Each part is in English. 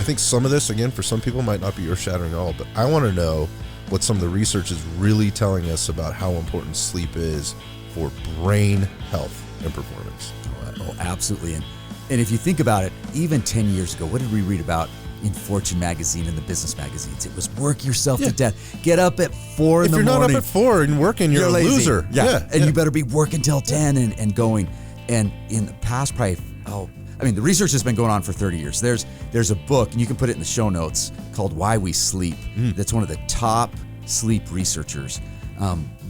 think some of this, again, for some people might not be earth-shattering at all, but I want to know what some of the research is really telling us about how important sleep is for brain health and performance. Oh, absolutely. And if you think about it, even 10 years ago, what did we read about in Fortune magazine and the business magazines? It was work yourself to death. Get up at 4 in the morning. If you're not up at 4 and working, you're a lazy. loser. And you better be working till 10 and going. And in the past, probably, the research has been going on for 30 years. There's a book, and you can put it in the show notes, called Why We Sleep. That's one of the top sleep researchers.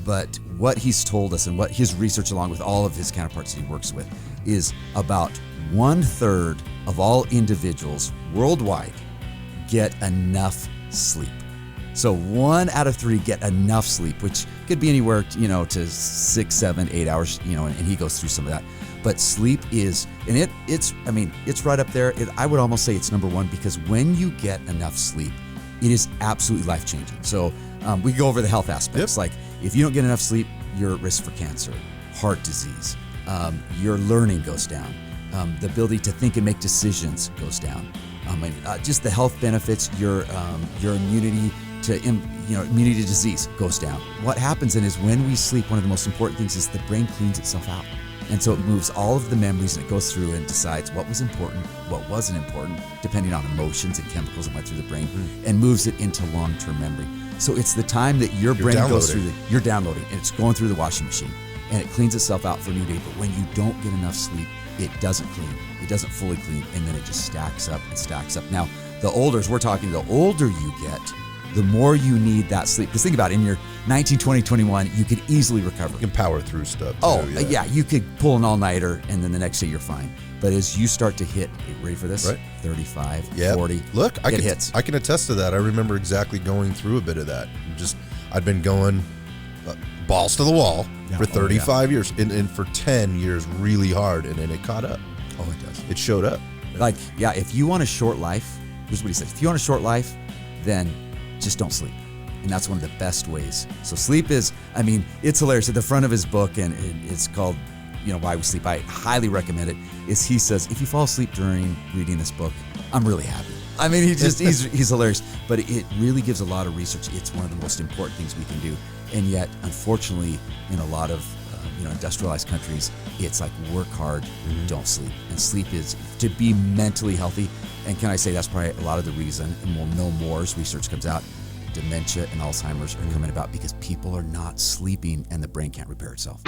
But what he's told us and what his research, along with all of his counterparts that he works with, is about 1/3 of all individuals worldwide get enough sleep. So 1 out of 3 get enough sleep, which could be anywhere, to 6, 7, 8 hours, and he goes through some of that. But sleep is, and it's right up there. I would almost say it's number one, because when you get enough sleep, it is absolutely life-changing. So we go over the health aspects. Like, if you don't get enough sleep, you're at risk for cancer, heart disease, your learning goes down, the ability to think and make decisions goes down. Just the health benefits, your immunity to immunity to disease goes down. What happens then is, when we sleep, one of the most important things is the brain cleans itself out. And so it moves all of the memories, and it goes through and decides what was important, what wasn't important, depending on emotions and chemicals that went through the brain, and moves it into long-term memory. So it's the time that your brain goes through, you're downloading, and it's going through the washing machine, and it cleans itself out for a new day. But when you don't get enough sleep, it doesn't clean. It doesn't fully clean, and then it just stacks up and stacks up. Now, the older you get, the more you need that sleep. Because think about it, in your 19, 20, 21, you could easily recover. You can power through stuff too, you could pull an all-nighter, and then the next day you're fine. But as you start to hit, ready for this? Right. 35, 40, Look, I can attest to that. I remember exactly going through a bit of that. I'd been going balls to the wall for 35 years, and for 10 years really hard, and then it caught up. Oh, it does. It showed up. If you want a short life, here's what he says. If you want a short life, then just don't sleep. And that's one of the best ways. So sleep is, it's hilarious. At the front of his book, and it's called, Why We Sleep, I highly recommend it, is he says, if you fall asleep during reading this book, I'm really happy. He's hilarious. But it really gives a lot of research. It's one of the most important things we can do. And yet, unfortunately, in a lot of industrialized countries, it's like, work hard, don't sleep. And sleep is to be mentally healthy. And can I say that's probably a lot of the reason, and we'll know more as research comes out, dementia and Alzheimer's are coming about because people are not sleeping and the brain can't repair itself.